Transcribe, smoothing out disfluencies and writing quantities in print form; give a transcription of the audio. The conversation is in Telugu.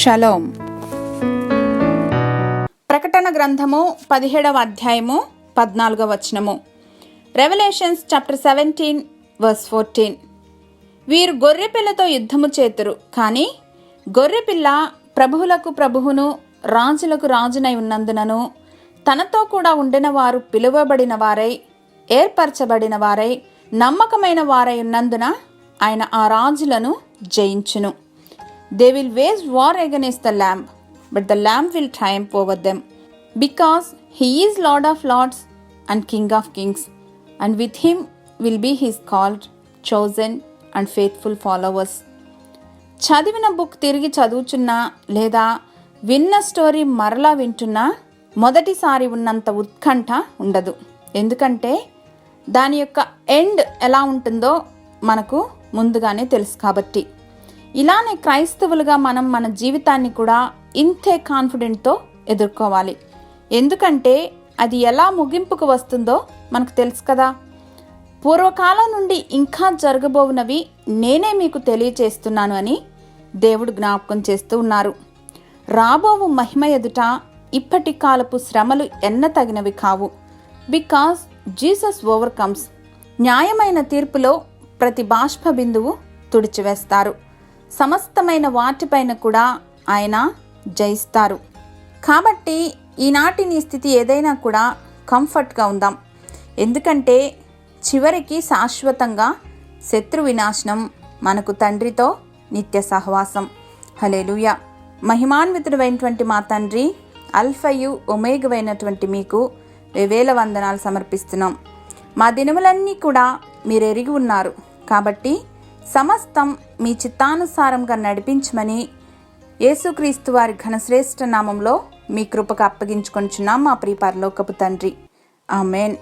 షలోం. ప్రకటన గ్రంథము 17వ అధ్యాయము 14వ వచనము. Revelations chapter 17 verse 14. వీరు గొర్రెపిల్లతో యుద్ధము చేతురు, కానీ గొర్రెపిల్ల ప్రభువులకు ప్రభువును రాజులకు రాజునై ఉన్నందునను తనతో కూడా ఉండిన వారు పిలువబడిన వారై ఏర్పరచబడిన వారై నమ్మకమైన వారై ఉన్నందున ఆయన ఆ రాజులను జయించును. They will wage war against the Lamb, but the Lamb will triumph over them, because he is Lord of lords and King of kings, and with him will be his called, chosen and faithful followers. చదివిన బుక్ తిరిగి చదువుచున్నా లేదా విన్న స్టోరీ మరలా వింటున్నా మొదటిసారి ఉన్నంత ఉత్కంఠ ఉండదు. ఎందుకంటే దాని యొక్క ఎండ్ ఎలా ఉంటుందో మనకు ముందుగానే తెలుసు కాబట్టి. ఇలానే క్రైస్తవులుగా మనం మన జీవితాన్ని కూడా ఇంతే కాన్ఫిడెంట్తో ఎదుర్కోవాలి. ఎందుకంటే అది ఎలా ముగింపుకు వస్తుందో మనకు తెలుసు కదా. పూర్వకాలం నుండి ఇంకా జరగబోవునవి నేనే మీకు తెలియచేస్తున్నాను అని దేవుడు జ్ఞాపకం చేస్తూ ఉన్నారు. రాబోవు మహిమ ఎదుట ఇప్పటి కాలపు శ్రమలు ఎన్నతగినవి కావు. Because Jesus overcomes. న్యాయమైన తీర్పులో ప్రతి బాష్ప బిందువు తుడిచివేస్తారు. సమస్తమైన వాటిపైన కూడా ఆయన జయిస్తారు. కాబట్టి ఈనాటి నీ స్థితి ఏదైనా కూడా కంఫర్ట్గా ఉందాం. ఎందుకంటే చివరికి శాశ్వతంగా శత్రు వినాశనం, మనకు తండ్రితో నిత్య సహవాసం. హల్లెలూయా. మహిమాన్వితుడైనటువంటి మా తండ్రి, అల్ఫయు ఒమేగవైనటువంటి మీకు వేవేల వందనాలు సమర్పిస్తున్నాం. మా దినములన్నీ కూడా మీరు ఎరిగి ఉన్నారు. కాబట్టి సమస్తం మీ చిత్తానుసారంగా నడిపించమని యేసుక్రీస్తు వారి ఘనశ్రేష్ఠ నామంలో మీ కృపకు అప్పగించుకొంచున్నాం మా ప్రియ పరలోకపు తండ్రి. ఆమేన్.